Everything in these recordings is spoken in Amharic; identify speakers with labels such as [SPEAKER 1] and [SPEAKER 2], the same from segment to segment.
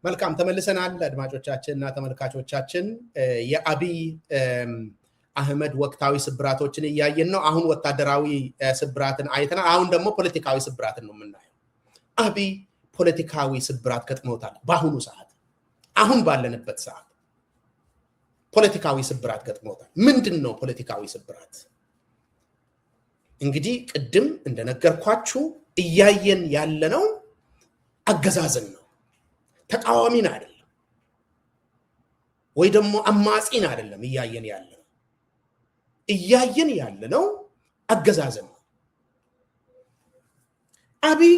[SPEAKER 1] መልካም ተመልሰናል አድማጮቻችንና ተመልካቾቻችን የአብይ አህመድ ወቅታዊ ስብራቶችን እያየን ነው አሁን ወታደራዊ ስብራትን አይተናል አሁን ደግሞ ፖለቲካዊ ስብራትን ነው የምናየው አብይ ፖለቲካዊ ስብራት ገጥሞታል በአሁኑ ሰዓት አሁን ባለንበት ሰዓት ፖለቲካዊ ስብራት ገጥሞታል ምንድነው ፖለቲካዊ ስብራት እንግዲህ ቅድም እንደነገርኳችሁ እያየን ያለነው አገዛዝን ነው ተቃዋሚን አይደለም ወይ ደግሞ አማጺን አይደለም እያየን ያለነው አገዛዝን ነው አብይ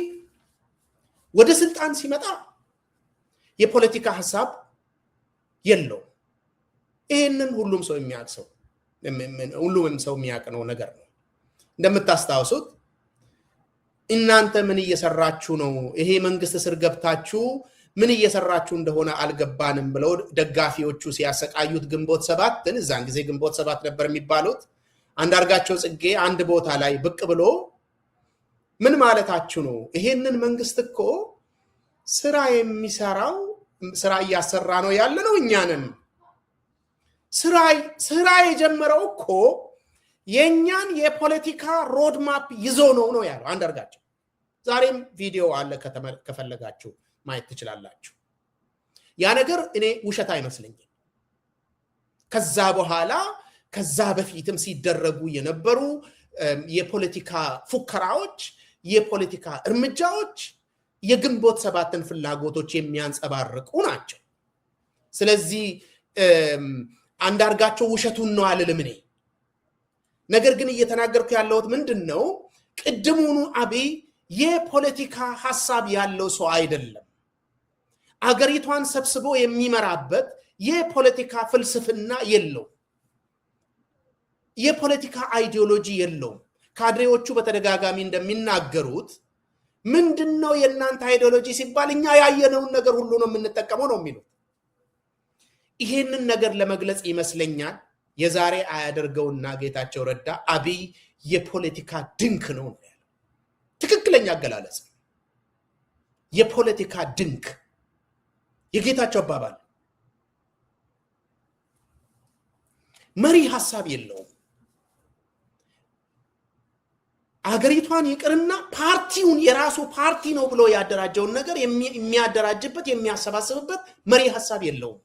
[SPEAKER 1] ወደ ስልጣን ሲመጣ የፖለቲካ ሐሳብ የለው ይሄንን ሁሉም ሰው የሚያውቀው ሁሉም ሰው የሚያውቀው ነገር ነው እንደምታስታውሱት እናንተ ምን እየሰራችሁ ነው ይሄ መንግስት ስር ገብታችሁ ምን እየሰራችሁ እንደሆነ አልገባንም ብለው ደጋፊዎቹ ሲያሰቃዩት ግንቦት 7 እዛን ጊዜ ግንቦት 7 ነበር የሚባሉት አንዳርጋቸው ጽጌ አንድ ቦታ ላይ ብቅ ብሎ ምን ማለታችሁ ነው ይሄንን መንግስት እኮ ስራ የሚሰራው ስራ እያሰራ ነው ያለነው እኛንን ስራ የጀመረው እኮ የኛን የፖለቲካ ሮድ ማፕ ይዞ ነው ያለው አንዳርጋቸው ዛሬም ቪዲዮ አለ ከፈለጋችሁ ማየት ትችላላችሁ ያ ነገር እኔ ውሸት አይመስልኝም ከዛ በኋላ ከዛ በፊትም ሲደረጉ የነበሩ የፖለቲካ ፉከራዎች የፖለቲካ እርምጃዎች የግንቦት 7ን ፍላጎቶች የሚያንጸባርቁ ናቸው ስለዚህ አንዳርጋቸው ውሸቱን ነው አልልም እኔ ነገር ግን እየተናገርኩ ያለሁት ምንድነው ቅድሙኑ አብይ የፖለቲካ ሐሳብ ያለው ሰው አይደለም አገሪቷን ሰብስቦ የሚመራበት የፖለቲካ ፍልስፍና የለው የፖለቲካ አይዲዮሎጂ የለው ካድሬዎቹ በተደጋጋሚ እንደሚናገሩት ምንድነው የናንተ አይዲዮሎጂ ሲባል እኛ ያየነውን ነገር ሁሉ ነው የምንጠቀመው ነው የሚሉት ይሄንን ነገር ለመግለጽ ይመስለኛል የዛሬ አያደርገውና ጌታቸው ረዳ አብይ የፖለቲካ ድንክ ነው ያለው ትክክለኛ አገላለጽ የፖለቲካ ድንክ የጌታቸው አባባል መሪ ሐሳብ የለውም አገሪቷን ይቅርና ፓርቲውን የራሱ ፓርቲ ነው ብሎ ያደራጀውን ነገር የሚያደራጅበት የሚያሰባስብበት መሪ ሐሳብ የለውም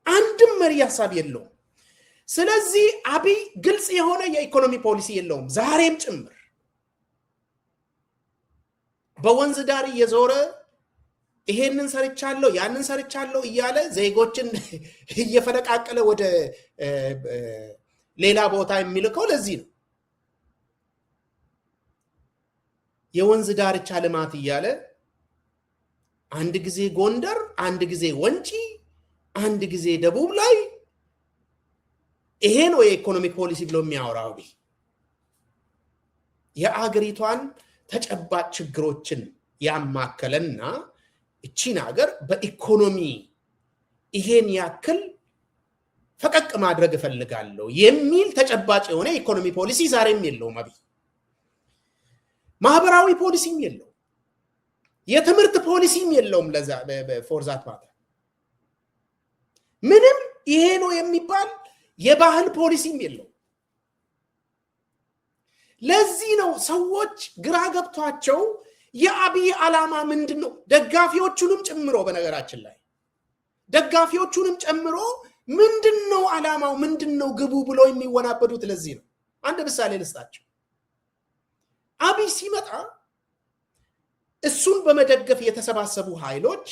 [SPEAKER 1] አንድም መሪ ሐሳብ የለውም ስለዚህ አብይ ግልጽ የሆነ የኢኮኖሚ ፖሊሲ የለውም ዛሬም ጭምር በወንዝ ዳር እየዞረ ይሄንን ሰርቻለሁ ያንን ሰርቻለሁ እያለ ዜጎችን እየፈለቃቀለ ወደ ሌላ ቦታ የሚልከው ለዚህ ነው የወንዝ ዳርቻ ልማት እያለ አንድ ጊዜ ጎንደር አንድ ጊዜ ወንጪ አንድ ጊዜ ደቡብ ላይ ይሄ ነው የኢኮኖሚ ፖሊሲ ብሎ የሚያወራው የአገሪቷን ተጨባጭ ችግሮችን ያማከለና እቺን ሀገር በኢኮኖሚ ይሄን ያክል ፈቀቅ ማድረግ እፈልጋለሁ የሚል ተጨባጭ የሆነ ኢኮኖሚ ፖሊሲ ዛሬም የለውም አብይ ማህበራዊ ፖሊሲም የለው የትምህርት ፖሊሲም የለውም ለዛ ፎርዛት ማለት ምንም ይሄ ነው የሚባል የባህል ፖሊሲም የለው ለዚህ ነው ሰዎች ግራ ገብቷቸው የአብይ ዓላማ ምንድነው ደጋፊዎቹንም ጨምሮ በነገራችን ላይ ደጋፊዎቹንም ጨምሮ ምንድነው ዓላማው ምንድነው ግቡ ብሎ የሚወናበዱት ለዚህ ነው አንድ ምሳሌ ልስጣችሁ አብይ ሲመጣ እሱን በመደገፍ የተሰባሰቡ ኃይሎች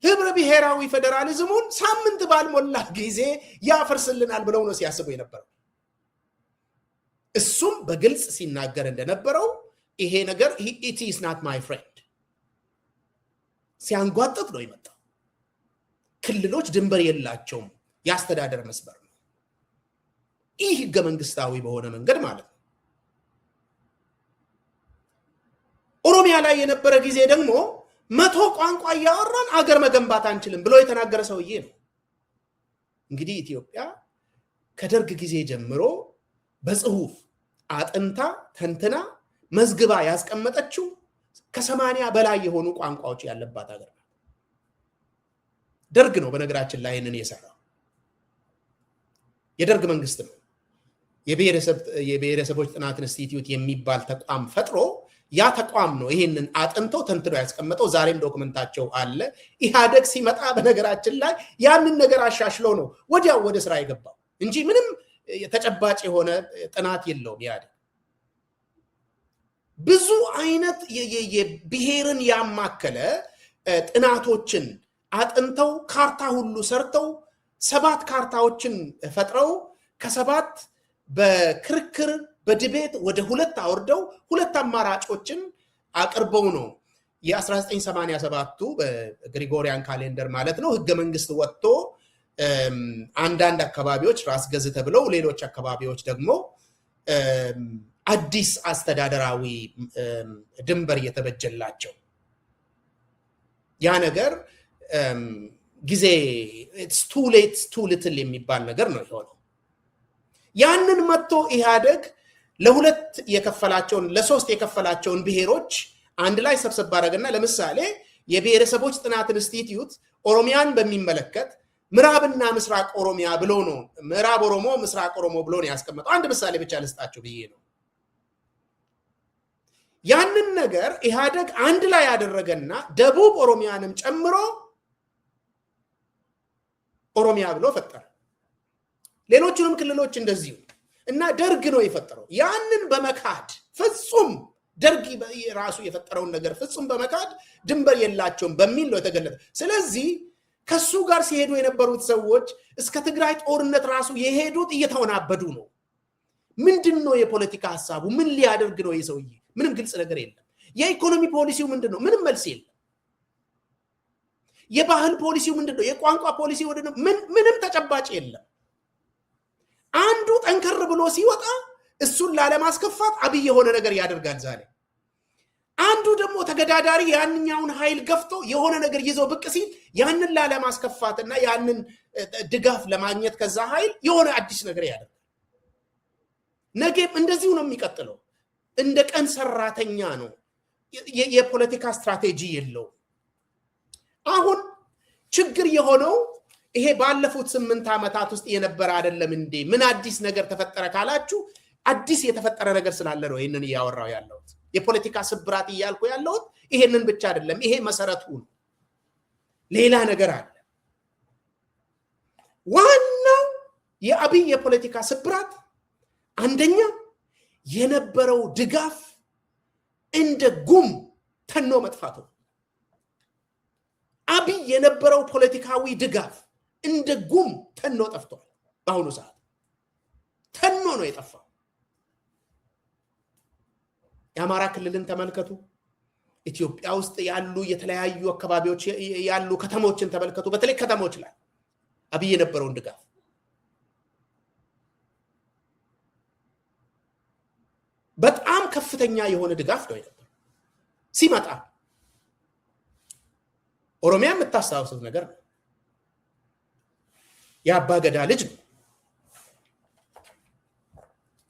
[SPEAKER 1] ህብረ ብሔራዊ ፌደራሊዝሙን ሳምንት ባልሞላ ጊዜ ያፈርስልናል ብለው ነው ሲያስቡ የነበረው እሱም በግልጽ ሲናገር እንደነበረው ይሄ ነገር it is not my friend ሲያንጓጥጥ ነው የመጣው ክልሎች ድንበር የላቸውም ያስተዳደር መስበር ነው ይህ ህገ መንግስታዊ በሆነ መንገድ ማለት ነው ኦሮሚያ ላይ የነበረ ጊዜ ደግሞ 100 ቋንቋ ያወራን አገር መገንባት አንችልም ብሎ የተናገረ ሰውዬ ነው እንግዲህ ኢትዮጵያ ከደርግ ጊዜ ጀምሮ በጽሁፍ አጥንታ ተንተና መዝግባ ያስቀመጠችው ከ80 በላይ የሆኑ ቋንቋዎች ያለባት ሀገር ናት። ደርግ ነው በነገራችን ላይ ይሄንን የሰራው የደርግ መንግስት ነው። የብሔረሰቦች ጥናት ኢንስቲትዩት የሚባል ተቋም ፈጥሮ ያ ተቋም ነው ይሄንን አጥንቶ ተንትኖ ያስቀመጠው። ዛሬም ዶክመንታቸው አለ። ኢህአደግ ሲመጣ በነገራችን ላይ ያንን ነገር አሻሽሎ ነው ወዲያው ወደ ስራ የገባው እንጂ ምንም ተጨባጭ የሆነ ጥናት የለውም። ኢህአደግ ብዙ አይነት የብሔርን ያማከለ ጥናቶችን አጥንተው ካርታ ሁሉ ሰርተው 7 ካርታዎችን ፈጥረው ከ7 በክርክር በዲቤት ወደ 2 አወርደው 2 አማራጮችን አቅርበው ነው የ1987ቱ በግሪጎሪያን ካሌንደር ማለት ነው ህገ መንግስት ወጥቶ አንዳንድ አካባቢዎች ራስ ገዝ ተብለው ሌሎች አካባቢዎች ደግሞ አዲስ አስተዳደራዊ ድንበር የተበጀላቸው ያ ነገር ጊዜ it's too late too little የሚባል ነገር ነው የሆነው። ያንን መጥቶ ኢህአደግ ለሁለት የከፈላቸውን ለ3 የከፈላቸውን ብሔሮች አንድ ላይ ሰብሰብ አደረገና ለምሳሌ የብሔረሰቦች ጥናት ኢንስቲትዩት ኦሮሚያን በሚመለከት ምዕራብና ምስራቅ ኦሮሚያ ብሎ ነው ምዕራብ ኦሮሞ ምስራቅ ኦሮሞ ብሎ ነው ያስቀመጠው። አንድ ምሳሌ ብቻ ልስጣችሁ ብዬ ነው። ያንን ነገር ኢህአደግ አንድ ላይ ያደረገና ደቡብ ኦሮሚያንም ጨምሮ ኦሮሚያ ብሎ ፈጠረ። ሌሎችንም ክልሎች እንደዚሁ እና ደርግ ነው የፈጠረው። ያንን በመካድ ፍጹም ደርግ ራሱ የፈጠረውን ነገር ፍጹም በመካድ ድንበር የላቸውም በሚል ነው የተገለጠ። ስለዚህ ከሱ ጋር ሲሄዱ የነበሩት ሰዎች እስከ ትግራይ ጦርነት ራሱ የሄዱት እየተወናበዱ ነው። ምንድነው የፖለቲካ ሐሳቡ? ምን ሊያደርግ ነው የሰውዬ? ምንም ግልጽ ነገር የለም። የኢኮኖሚ ፖሊሲው ምንድነው? ምንም መልስ የለም። የባህል ፖሊሲው ምንድነው? የቋንቋ ፖሊሲው ምንድነው? ምንም ተጨባጭ የለም። አንዱ ጠንከር ብሎ ሲወጣ እሱን ላለማስከፋት አብይ የሆነ ነገር ያደርጋል ዛሬ። አንዱ ደግሞ ተገዳዳሪ ያንኛውን ኃይል ገፍቶ የሆነ ነገር ይዞ ብቅ ሲል ያንን ላለማስከፋትና ያንን ድጋፍ ለማግኘት ከዛ ኃይል የሆነ አዲስ ነገር ያደርጋል። ነገም እንደዚሁ ነው የሚቀጥለው። እንደ ቀን ሰራተኛ ነው። የፖለቲካ ስትራቴጂ የለው። አሁን ችግር የሆነው ይሄ ባለፉት 8 ዓመታት ውስጥ የነበረ አይደለም እንዴ? ምን አዲስ ነገር ተፈጠረ ካላችሁ አዲስ የተፈጠረ ነገር ስላለ ነው ይሄንን ያወራው ያለው። የፖለቲካ ስብራት እያልኩ ያለሁት ይሄንን ብቻ አይደለም። ይሄ መሰረቱ ነው። ሌላ ነገር አለ። ዋናው የአብይ የፖለቲካ ስብራት አንደኛ የነበረው ድጋፍ እንደ ጉም ተኖ መጥፋቱ። አብይ የነበረው ፖለቲካዊ ድጋፍ እንደ ጉም ተኖ ጠፍቷል። በአሁኑ ሰዓት ተኖ ነው የጠፋው። የአማራ ክልልን ተመልከቱ። ኢትዮጵያ ውስጥ ያሉ የተለያዩ አካባቢዎች ያሉ ከተሞችን ተመልከቱ። በተለይ ከተሞች ላይ አብይ የነበረውን ድጋፍ በጣም ከፍተኛ የሆነ ድጋፍ ነው የነበረው ሲመጣ። ኦሮሚያ የምታስታውሱት ነገር ነው። የአባ ገዳ ልጅ ነው።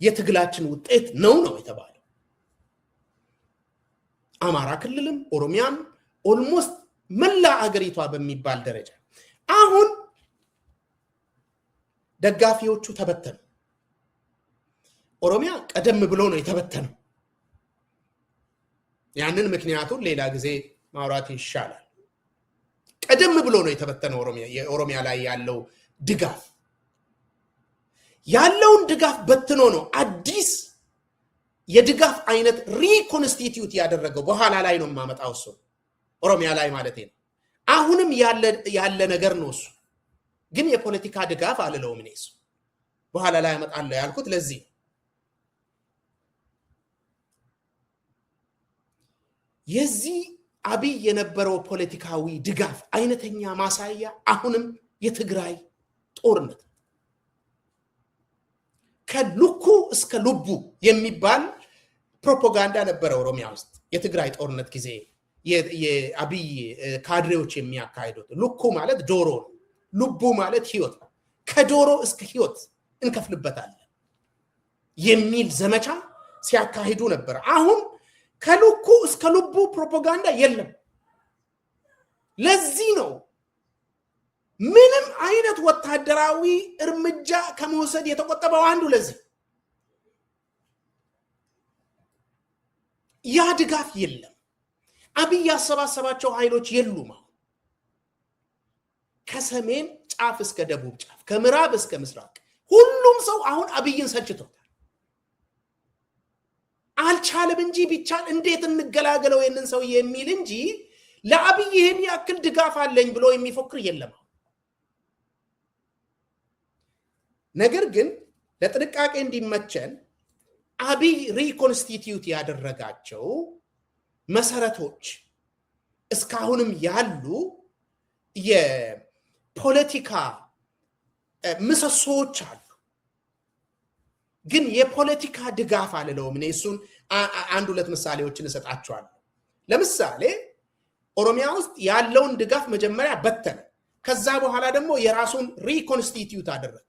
[SPEAKER 1] የትግላችን ውጤት ነው የተባለው። አማራ ክልልም ኦሮሚያም ኦልሞስት መላ አገሪቷ በሚባል ደረጃ አሁን ደጋፊዎቹ ተበተኑ። ኦሮሚያ ቀደም ብሎ ነው የተበተነው። ያንን ምክንያቱን ሌላ ጊዜ ማውራት ይሻላል። ቀደም ብሎ ነው የተበተነው ኦሮሚያ። የኦሮሚያ ላይ ያለው ድጋፍ ያለውን ድጋፍ በትኖ ነው አዲስ የድጋፍ አይነት ሪኮንስቲቲዩት ያደረገው። በኋላ ላይ ነው ማመጣው እሱ ኦሮሚያ ላይ ማለት ነው። አሁንም ያለ ነገር ነው እሱ። ግን የፖለቲካ ድጋፍ አልለውም እኔ እሱ በኋላ ላይ አመጣለሁ ያልኩት ለዚህ። የዚህ አብይ የነበረው ፖለቲካዊ ድጋፍ አይነተኛ ማሳያ አሁንም የትግራይ ጦርነት ከሉኩ እስከ ሉቡ የሚባል ፕሮፓጋንዳ ነበረ ኦሮሚያ ውስጥ። የትግራይ ጦርነት ጊዜ የአብይ ካድሬዎች የሚያካሂዱት ሉኩ ማለት ዶሮ ነው፣ ሉቡ ማለት ህይወት ነው። ከዶሮ እስከ ህይወት እንከፍልበታለን የሚል ዘመቻ ሲያካሂዱ ነበር። አሁን ከልኩ እስከ ልቡ ፕሮፓጋንዳ የለም። ለዚህ ነው ምንም አይነት ወታደራዊ እርምጃ ከመውሰድ የተቆጠበው አንዱ ለዚህ ያ ድጋፍ የለም። አብይ ያሰባሰባቸው ኃይሎች የሉም። ከሰሜን ጫፍ እስከ ደቡብ ጫፍ ከምዕራብ እስከ ምስራቅ ሁሉም ሰው አሁን አብይን ሰልችቶታል። አልቻለም እንጂ ቢቻል እንዴት እንገላገለው የነን ሰው የሚል እንጂ ለአብይ ይሄን ያክል ድጋፍ አለኝ ብሎ የሚፎክር የለም። ነገር ግን ለጥንቃቄ እንዲመቸን አብይ ሪኮንስቲቲዩት ያደረጋቸው መሰረቶች እስካሁንም ያሉ የፖለቲካ ምሰሶዎች አሉ። ግን የፖለቲካ ድጋፍ አልለውም። እኔ እሱን አንድ ሁለት ምሳሌዎችን እሰጣቸዋለሁ። ለምሳሌ ኦሮሚያ ውስጥ ያለውን ድጋፍ መጀመሪያ በተነ። ከዛ በኋላ ደግሞ የራሱን ሪኮንስቲቲዩት አደረገ።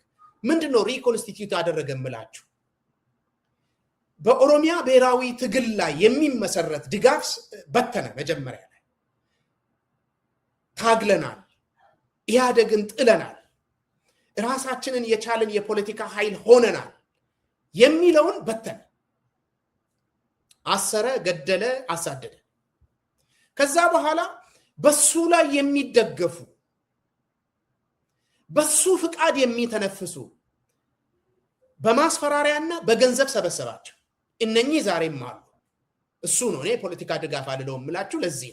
[SPEAKER 1] ምንድነው ሪኮንስቲቲዩት አደረገ የምላችሁ? በኦሮሚያ ብሔራዊ ትግል ላይ የሚመሰረት ድጋፍ በተነ። መጀመሪያ ላይ ታግለናል፣ ኢህአዴግን ጥለናል፣ ራሳችንን የቻለን የፖለቲካ ኃይል ሆነናል የሚለውን በተነ። አሰረ፣ ገደለ፣ አሳደደ። ከዛ በኋላ በሱ ላይ የሚደገፉ በሱ ፍቃድ የሚተነፍሱ በማስፈራሪያና በገንዘብ ሰበሰባቸው። እነኚህ ዛሬም አሉ። እሱ ነው እኔ ፖለቲካ ድጋፍ አልለውም የምላችሁ። ለዚህ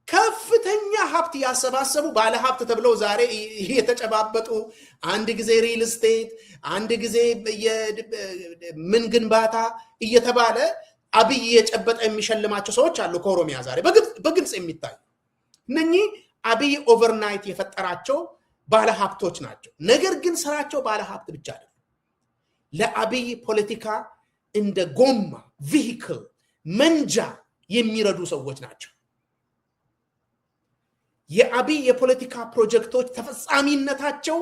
[SPEAKER 1] ከፍተኛ ሀብት ያሰባሰቡ ባለ ሀብት ተብለው ዛሬ የተጨባበጡ አንድ ጊዜ ሪል ስቴት፣ አንድ ጊዜ ምን ግንባታ እየተባለ አብይ የጨበጠ የሚሸልማቸው ሰዎች አሉ ከኦሮሚያ ዛሬ በግልጽ የሚታዩ። እነኚህ አብይ ኦቨርናይት የፈጠራቸው ባለ ሀብቶች ናቸው። ነገር ግን ስራቸው ባለ ሀብት ብቻ አይደለም። ለአብይ ፖለቲካ እንደ ጎማ ቪሂክል መንጃ የሚረዱ ሰዎች ናቸው። የአብይ የፖለቲካ ፕሮጀክቶች ተፈጻሚነታቸው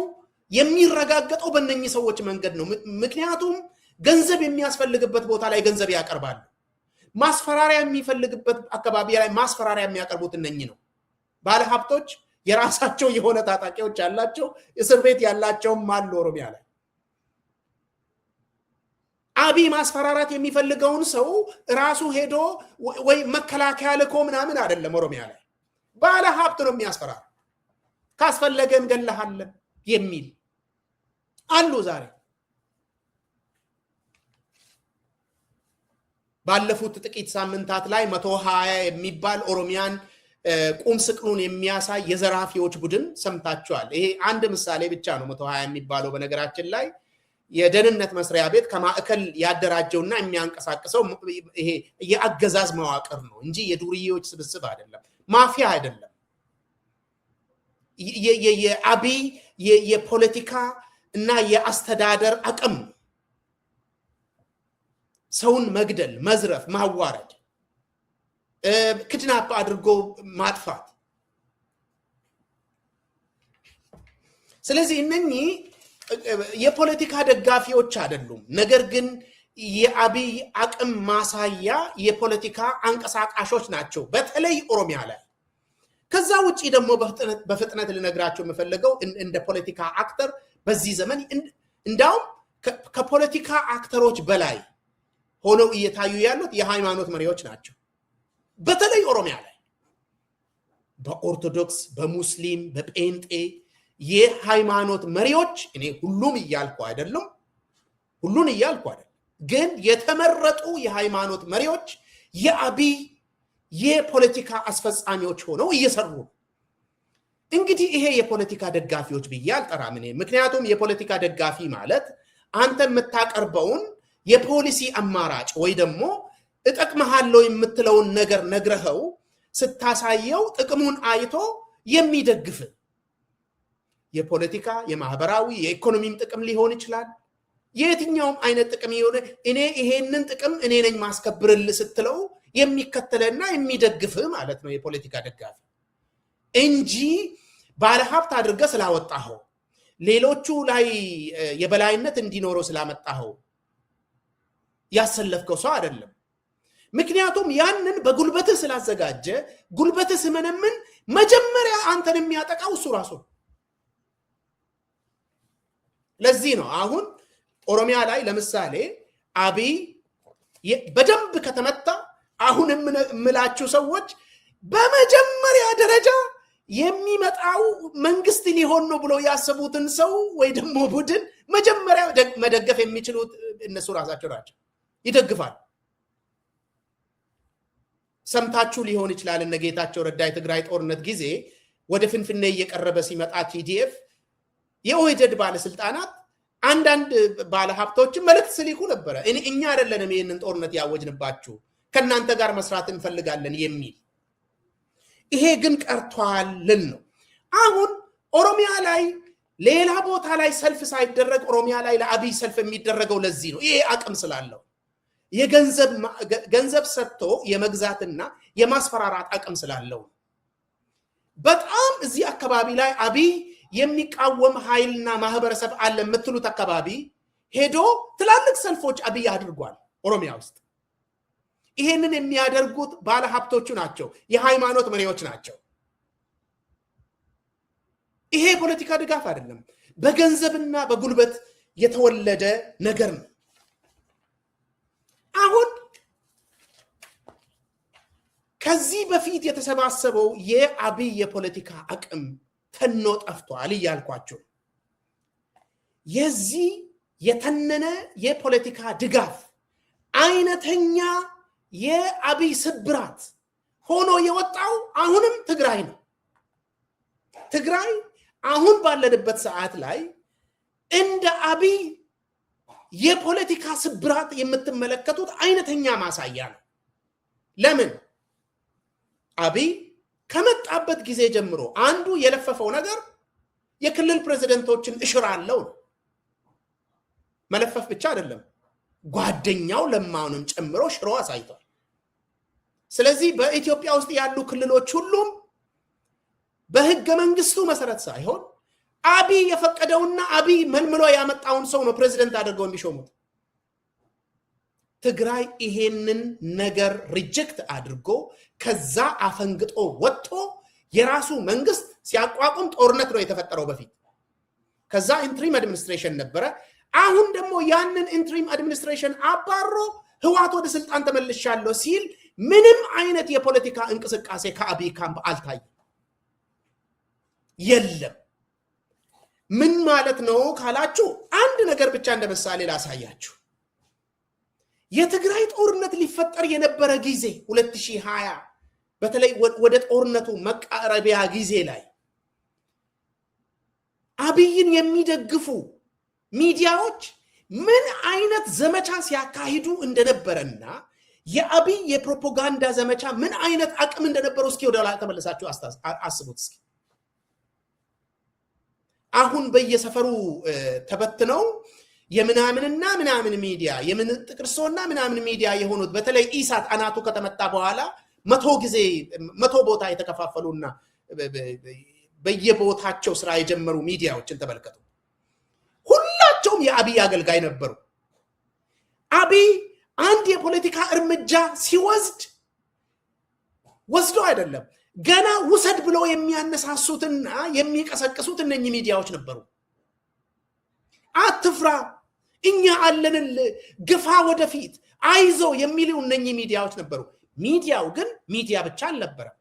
[SPEAKER 1] የሚረጋገጠው በእነኚህ ሰዎች መንገድ ነው። ምክንያቱም ገንዘብ የሚያስፈልግበት ቦታ ላይ ገንዘብ ያቀርባሉ። ማስፈራሪያ የሚፈልግበት አካባቢ ላይ ማስፈራሪያ የሚያቀርቡት እነኚህ ነው። ባለሀብቶች የራሳቸው የሆነ ታጣቂዎች ያላቸው እስር ቤት ያላቸውም አሉ ኦሮሚያ ላይ። አብይ ማስፈራራት የሚፈልገውን ሰው ራሱ ሄዶ ወይ መከላከያ ልኮ ምናምን አይደለም። ኦሮሚያ ላይ ባለሀብት ነው የሚያስፈራራ። ካስፈለገ እንገለሃለን የሚል አሉ ዛሬ። ባለፉት ጥቂት ሳምንታት ላይ 120 የሚባል ኦሮሚያን ቁም ስቅሉን የሚያሳይ የዘራፊዎች ቡድን ሰምታችኋል። ይሄ አንድ ምሳሌ ብቻ ነው። 120 የሚባለው በነገራችን ላይ የደህንነት መስሪያ ቤት ከማዕከል ያደራጀውና የሚያንቀሳቅሰው ይሄ የአገዛዝ መዋቅር ነው እንጂ የዱርዬዎች ስብስብ አይደለም፣ ማፊያ አይደለም። የአብይ የፖለቲካ እና የአስተዳደር አቅም ሰውን መግደል፣ መዝረፍ፣ ማዋረድ፣ ክድናፕ አድርጎ ማጥፋት። ስለዚህ እነኚህ የፖለቲካ ደጋፊዎች አይደሉም። ነገር ግን የአብይ አቅም ማሳያ የፖለቲካ አንቀሳቃሾች ናቸው፣ በተለይ ኦሮሚያ ላይ። ከዛ ውጪ ደግሞ በፍጥነት ልነግራቸው የምፈልገው እንደ ፖለቲካ አክተር በዚህ ዘመን እንዳውም ከፖለቲካ አክተሮች በላይ ሆነው እየታዩ ያሉት የሃይማኖት መሪዎች ናቸው። በተለይ ኦሮሚያ ላይ በኦርቶዶክስ፣ በሙስሊም፣ በጴንጤ የሃይማኖት መሪዎች፣ እኔ ሁሉም እያልኩ አይደለም፣ ግን የተመረጡ የሃይማኖት መሪዎች የአብይ የፖለቲካ አስፈጻሚዎች ሆነው እየሰሩ ነው። እንግዲህ ይሄ የፖለቲካ ደጋፊዎች ብዬ አልጠራም እኔ። ምክንያቱም የፖለቲካ ደጋፊ ማለት አንተ የምታቀርበውን የፖሊሲ አማራጭ ወይ ደግሞ እጠቅመሃለሁ የምትለውን ነገር ነግረኸው ስታሳየው ጥቅሙን አይቶ የሚደግፍ የፖለቲካ፣ የማህበራዊ፣ የኢኮኖሚም ጥቅም ሊሆን ይችላል። የትኛውም አይነት ጥቅም የሆነ እኔ ይሄንን ጥቅም እኔ ነኝ ማስከብርልህ ስትለው የሚከተለና የሚደግፍ ማለት ነው የፖለቲካ ደጋፊ እንጂ ባለሀብት አድርገህ ስላወጣኸው፣ ሌሎቹ ላይ የበላይነት እንዲኖረው ስላመጣኸው ያሰለፍከው ሰው አይደለም። ምክንያቱም ያንን በጉልበት ስላዘጋጀ ጉልበት ስመነምን መጀመሪያ አንተን የሚያጠቃው እሱ ራሱ። ለዚህ ነው አሁን ኦሮሚያ ላይ ለምሳሌ አብይ በደንብ ከተመታ አሁን የምላችሁ ሰዎች በመጀመሪያ ደረጃ የሚመጣው መንግስት ሊሆን ነው ብሎ ያሰቡትን ሰው ወይ ደግሞ ቡድን መጀመሪያ መደገፍ የሚችሉት እነሱ ራሳቸው ናቸው። ይደግፋል። ሰምታችሁ ሊሆን ይችላል እነ ጌታቸው ረዳ የትግራይ ጦርነት ጊዜ ወደ ፍንፍኔ እየቀረበ ሲመጣ ቲዲኤፍ የኦህዴድ ባለስልጣናት አንዳንድ ባለሀብቶችን መልእክት ስልኩ ነበር። እኛ አይደለንም ይሄንን ጦርነት ያወጅንባችሁ ከናንተ ጋር መስራት እንፈልጋለን የሚል። ይሄ ግን ቀርቷልን ነው። አሁን ኦሮሚያ ላይ ሌላ ቦታ ላይ ሰልፍ ሳይደረግ ኦሮሚያ ላይ ለአብይ ሰልፍ የሚደረገው ለዚህ ነው። ይሄ አቅም ስላለው የገንዘብ ሰጥቶ የመግዛትና የማስፈራራት አቅም ስላለው በጣም እዚህ አካባቢ ላይ አብይ የሚቃወም ኃይልና ማህበረሰብ አለ የምትሉት አካባቢ ሄዶ ትላልቅ ሰልፎች አብይ አድርጓል ኦሮሚያ ውስጥ። ይሄንን የሚያደርጉት ባለሀብቶቹ ናቸው፣ የሃይማኖት መሪዎች ናቸው። ይሄ ፖለቲካ ድጋፍ አይደለም፣ በገንዘብና በጉልበት የተወለደ ነገር ነው። አሁን ከዚህ በፊት የተሰባሰበው የአብይ የፖለቲካ አቅም ተኖ ጠፍቷል እያልኳቸው የዚህ የተነነ የፖለቲካ ድጋፍ አይነተኛ የአብይ ስብራት ሆኖ የወጣው አሁንም ትግራይ ነው። ትግራይ አሁን ባለንበት ሰዓት ላይ እንደ አብይ የፖለቲካ ስብራት የምትመለከቱት አይነተኛ ማሳያ ነው። ለምን? አብይ ከመጣበት ጊዜ ጀምሮ አንዱ የለፈፈው ነገር የክልል ፕሬዝዳንቶችን እሽራለሁ ነው። መለፈፍ ብቻ አይደለም፣ ጓደኛው ለማውንም ጨምሮ ሽሮ አሳይቷል። ስለዚህ በኢትዮጵያ ውስጥ ያሉ ክልሎች ሁሉም በህገ መንግስቱ መሰረት ሳይሆን አብይ የፈቀደውና አብይ መልምሎ ያመጣውን ሰው ነው ፕሬዝዳንት አድርገው የሚሾሙት። ትግራይ ይሄንን ነገር ሪጀክት አድርጎ ከዛ አፈንግጦ ወጥቶ የራሱ መንግስት ሲያቋቁም ጦርነት ነው የተፈጠረው በፊት። ከዛ ኢንትሪም አድሚኒስትሬሽን ነበረ። አሁን ደግሞ ያንን ኢንትሪም አድሚኒስትሬሽን አባሮ ህዋት ወደ ስልጣን ተመልሻለሁ ሲል ምንም አይነት የፖለቲካ እንቅስቃሴ ከአብይ ካምፕ አልታየም፣ የለም። ምን ማለት ነው ካላችሁ አንድ ነገር ብቻ እንደ ምሳሌ ላሳያችሁ። የትግራይ ጦርነት ሊፈጠር የነበረ ጊዜ 2020 በተለይ ወደ ጦርነቱ መቃረቢያ ጊዜ ላይ አብይን የሚደግፉ ሚዲያዎች ምን አይነት ዘመቻ ሲያካሂዱ እንደነበረና የአብይ የፕሮፓጋንዳ ዘመቻ ምን አይነት አቅም እንደነበረው እስኪ ወደ ኋላ ተመለሳችሁ አስቡት እስኪ። አሁን በየሰፈሩ ተበትነው የምናምንና ምናምን ሚዲያ የምንጥቅርሶና ምናምን ሚዲያ የሆኑት በተለይ ኢሳት አናቱ ከተመጣ በኋላ 100 ቦታ የተከፋፈሉና በየቦታቸው ስራ የጀመሩ ሚዲያዎችን ተመልከቱ። ሁላቸውም የአብይ አገልጋይ ነበሩ። አብይ አንድ የፖለቲካ እርምጃ ሲወስድ ወስዶ አይደለም ገና ውሰድ ብለው የሚያነሳሱትና የሚቀሰቅሱት እነኚህ ሚዲያዎች ነበሩ። አትፍራ፣ እኛ አለንል፣ ግፋ ወደፊት፣ አይዞ የሚሉ እነኚህ ሚዲያዎች ነበሩ። ሚዲያው ግን ሚዲያ ብቻ አልነበረም።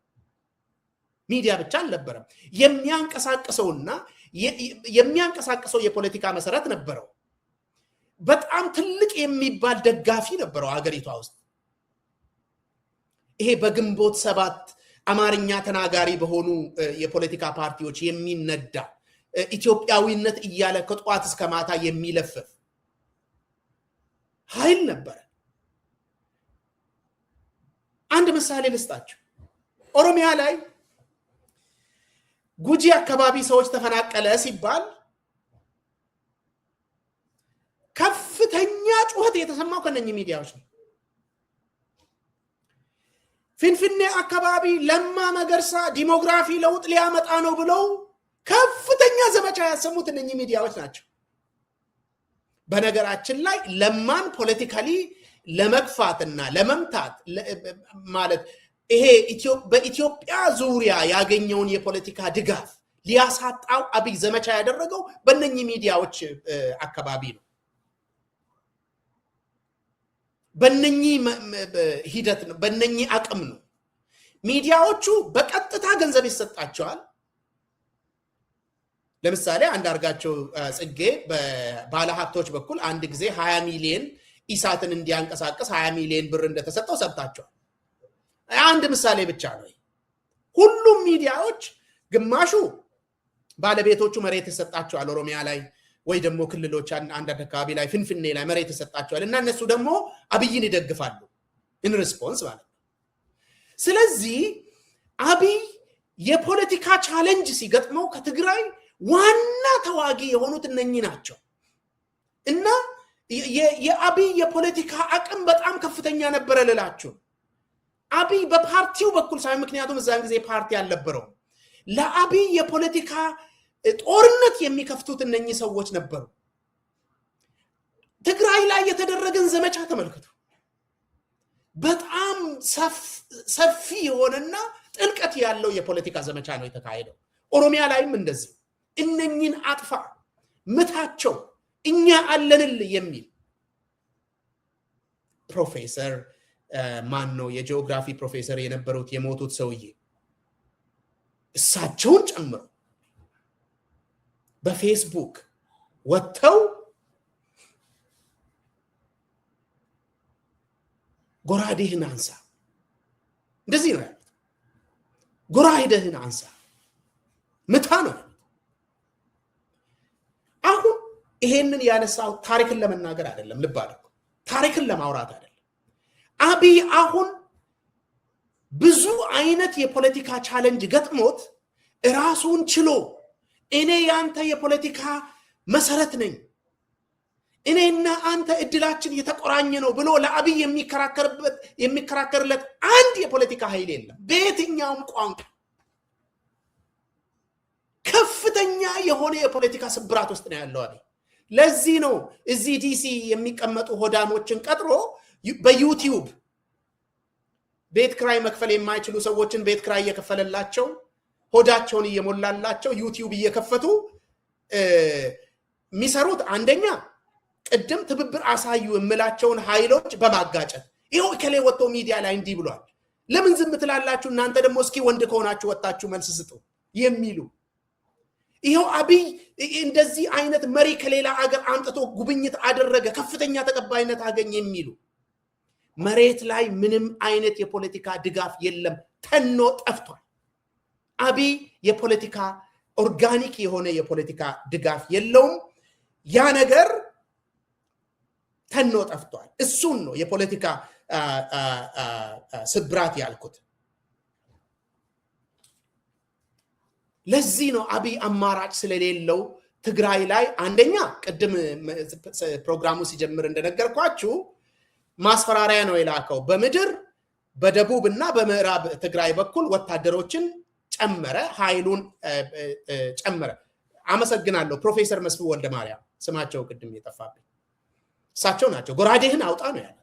[SPEAKER 1] የሚያንቀሳቅሰው የፖለቲካ መሰረት ነበረው። በጣም ትልቅ የሚባል ደጋፊ ነበረው ሀገሪቷ ውስጥ። ይሄ በግንቦት 7 አማርኛ ተናጋሪ በሆኑ የፖለቲካ ፓርቲዎች የሚነዳ ኢትዮጵያዊነት እያለ ከጧት እስከ ማታ የሚለፍፍ ኃይል ነበረ። አንድ ምሳሌ ልስጣችሁ። ኦሮሚያ ላይ ጉጂ አካባቢ ሰዎች ተፈናቀለ ሲባል ከፍተኛ ጩኸት የተሰማው ከነኚህ ሚዲያዎች ነው። ፍንፍኔ አካባቢ ለማ መገርሳ ዲሞግራፊ ለውጥ ሊያመጣ ነው ብለው ከፍተኛ ዘመቻ ያሰሙት እነኚህ ሚዲያዎች ናቸው። በነገራችን ላይ ለማን ፖለቲካሊ ለመግፋትና ለመምታት ማለት ይሄ በኢትዮጵያ ዙሪያ ያገኘውን የፖለቲካ ድጋፍ ሊያሳጣው አብይ ዘመቻ ያደረገው በእነኚህ ሚዲያዎች አካባቢ ነው። በእነኚህ ሂደት ነው፣ በእነኚህ አቅም ነው። ሚዲያዎቹ በቀጥታ ገንዘብ ይሰጣቸዋል። ለምሳሌ አንዳርጋቸው ጽጌ በባለሀብቶች በኩል አንድ ጊዜ 20 ሚሊዮን ኢሳትን እንዲያንቀሳቀስ 20 ሚሊዮን ብር እንደተሰጠው ሰብታቸዋል። አንድ ምሳሌ ብቻ ነው። ሁሉም ሚዲያዎች ግማሹ ባለቤቶቹ መሬት ይሰጣቸዋል ኦሮሚያ ላይ ወይ ደግሞ ክልሎች አንዳንድ አካባቢ ላይ ፍንፍኔ ላይ መሬት ይሰጣቸዋል እና እነሱ ደግሞ አብይን ይደግፋሉ ኢን ሪስፖንስ ማለት ነው። ስለዚህ አብይ የፖለቲካ ቻሌንጅ ሲገጥመው ከትግራይ ዋና ተዋጊ የሆኑት እነኚህ ናቸው እና የአብይ የፖለቲካ አቅም በጣም ከፍተኛ ነበረ ልላችሁ። አብይ በፓርቲው በኩል ሳይ ምክንያቱም እዛን ጊዜ ፓርቲ አልነበረው ለአብይ የፖለቲካ ጦርነት የሚከፍቱት እነኚህ ሰዎች ነበሩ። ትግራይ ላይ የተደረገን ዘመቻ ተመልከቱ። በጣም ሰፊ የሆነና ጥልቀት ያለው የፖለቲካ ዘመቻ ነው የተካሄደው። ኦሮሚያ ላይም እንደዚህ እነኚህን አጥፋ ምታቸው እኛ አለንል የሚል ፕሮፌሰር ማን ነው የጂኦግራፊ ፕሮፌሰር የነበሩት የሞቱት ሰውዬ እሳቸውን ጨምሮ በፌስቡክ ወጥተው ጎራዴህን አንሳ እንደዚህ ነው ያሉት። ጎራዴህን አንሳ ምታ ነው። አሁን ይሄንን ያነሳው ታሪክን ለመናገር አይደለም፣ ልብ አድርጉ፣ ታሪክን ለማውራት አይደለም። አብይ አሁን ብዙ አይነት የፖለቲካ ቻሌንጅ ገጥሞት ራሱን ችሎ እኔ ያንተ የፖለቲካ መሰረት ነኝ፣ እኔና አንተ እድላችን የተቆራኘ ነው ብሎ ለአብይ የሚከራከርለት አንድ የፖለቲካ ኃይል የለም በየትኛውም ቋንቋ። ከፍተኛ የሆነ የፖለቲካ ስብራት ውስጥ ነው ያለው አብይ። ለዚህ ነው እዚህ ዲሲ የሚቀመጡ ሆዳሞችን ቀጥሮ በዩቲዩብ ቤት ክራይ መክፈል የማይችሉ ሰዎችን ቤት ክራይ እየከፈለላቸው ሆዳቸውን እየሞላላቸው ዩቲዩብ እየከፈቱ የሚሰሩት አንደኛ ቅድም ትብብር አሳዩ የምላቸውን ኃይሎች በማጋጨት ይሄው ከሌ ወጥቶ ሚዲያ ላይ እንዲህ ብሏል፣ ለምን ዝም ትላላችሁ እናንተ ደግሞ እስኪ ወንድ ከሆናችሁ ወጣችሁ መልስ ስጡ የሚሉ ይሄው አብይ እንደዚህ አይነት መሪ ከሌላ ሀገር አምጥቶ ጉብኝት አደረገ ከፍተኛ ተቀባይነት አገኘ የሚሉ መሬት ላይ ምንም አይነት የፖለቲካ ድጋፍ የለም፣ ተኖ ጠፍቷል። አብይ የፖለቲካ ኦርጋኒክ የሆነ የፖለቲካ ድጋፍ የለውም። ያ ነገር ተኖ ጠፍቷል። እሱን ነው የፖለቲካ ስብራት ያልኩት። ለዚህ ነው አብይ አማራጭ ስለሌለው ትግራይ ላይ አንደኛ ቅድም ፕሮግራሙ ሲጀምር እንደነገርኳችሁ ማስፈራሪያ ነው የላከው። በምድር በደቡብ እና በምዕራብ ትግራይ በኩል ወታደሮችን ጨመረ፣ ኃይሉን ጨመረ። አመሰግናለሁ ፕሮፌሰር መስፍን ወልደ ማርያም ስማቸው ቅድም የጠፋብኝ እሳቸው ናቸው። ጎራዴህን አውጣ ነው ያሉት።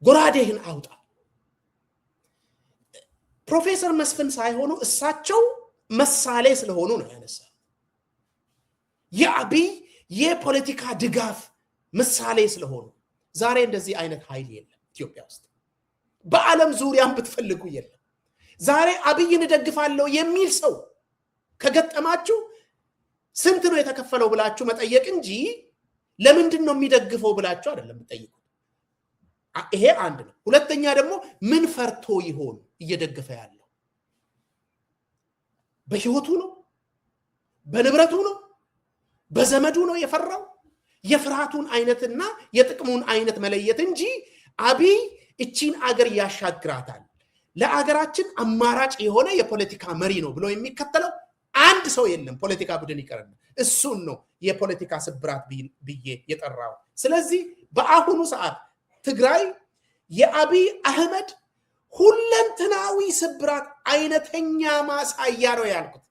[SPEAKER 1] ጎራዴህን አውጣ። ፕሮፌሰር መስፍን ሳይሆኑ እሳቸው መሳሌ ስለሆኑ ነው ያነሳው። የአብይ የፖለቲካ ድጋፍ ምሳሌ ስለሆኑ ዛሬ እንደዚህ አይነት ኃይል የለም ኢትዮጵያ ውስጥ፣ በዓለም ዙሪያም ብትፈልጉ የለም። ዛሬ አብይን እደግፋለሁ የሚል ሰው ከገጠማችሁ ስንት ነው የተከፈለው ብላችሁ መጠየቅ እንጂ ለምንድን ነው የሚደግፈው ብላችሁ አይደለም የምትጠይቁት። ይሄ አንድ ነው። ሁለተኛ ደግሞ ምን ፈርቶ ይሆን እየደገፈ ያለው? በህይወቱ ነው? በንብረቱ ነው? በዘመዱ ነው የፈራው? የፍርሃቱን አይነትና የጥቅሙን አይነት መለየት እንጂ አብይ እቺን አገር ያሻግራታል፣ ለአገራችን አማራጭ የሆነ የፖለቲካ መሪ ነው ብሎ የሚከተለው አንድ ሰው የለም። ፖለቲካ ቡድን ይቀርና እሱን ነው የፖለቲካ ስብራት ብዬ የጠራው። ስለዚህ በአሁኑ ሰዓት ትግራይ የአብይ አህመድ ሁለንተናዊ ስብራት አይነተኛ ማሳያ ነው ያልኩት።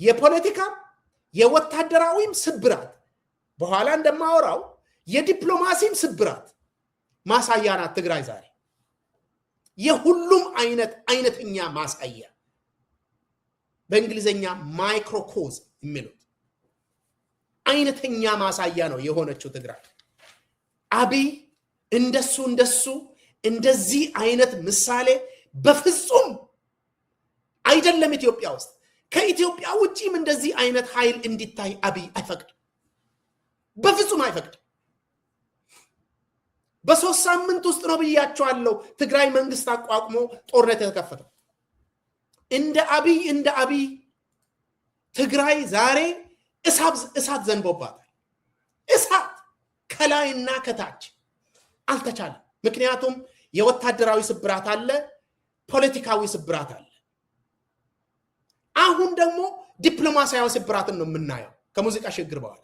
[SPEAKER 1] የፖለቲካ የወታደራዊም ስብራት በኋላ እንደማወራው የዲፕሎማሲም ስብራት ማሳያ ናት ትግራይ ዛሬ የሁሉም አይነተኛ ማሳያ በእንግሊዘኛ ማይክሮኮዝ የሚሉት አይነተኛ ማሳያ ነው የሆነችው ትግራይ አብይ እንደሱ እንደዚህ አይነት ምሳሌ በፍጹም አይደለም ኢትዮጵያ ውስጥ ከኢትዮጵያ ውጪም እንደዚህ አይነት ኃይል እንዲታይ አብይ አይፈቅድም በፍጹም አይፈቅድም በሶስት ሳምንት ውስጥ ነው ብያቸዋለሁ ትግራይ መንግስት አቋቁሞ ጦርነት የተከፈተው እንደ አብይ ትግራይ ዛሬ እሳት ዘንቦባታል እሳት ከላይና ከታች አልተቻለም ምክንያቱም የወታደራዊ ስብራት አለ ፖለቲካዊ ስብራት አለ አሁን ደግሞ ዲፕሎማሲያዊ ስብራትን ነው የምናየው ከሙዚቃ ሽግግር በኋላ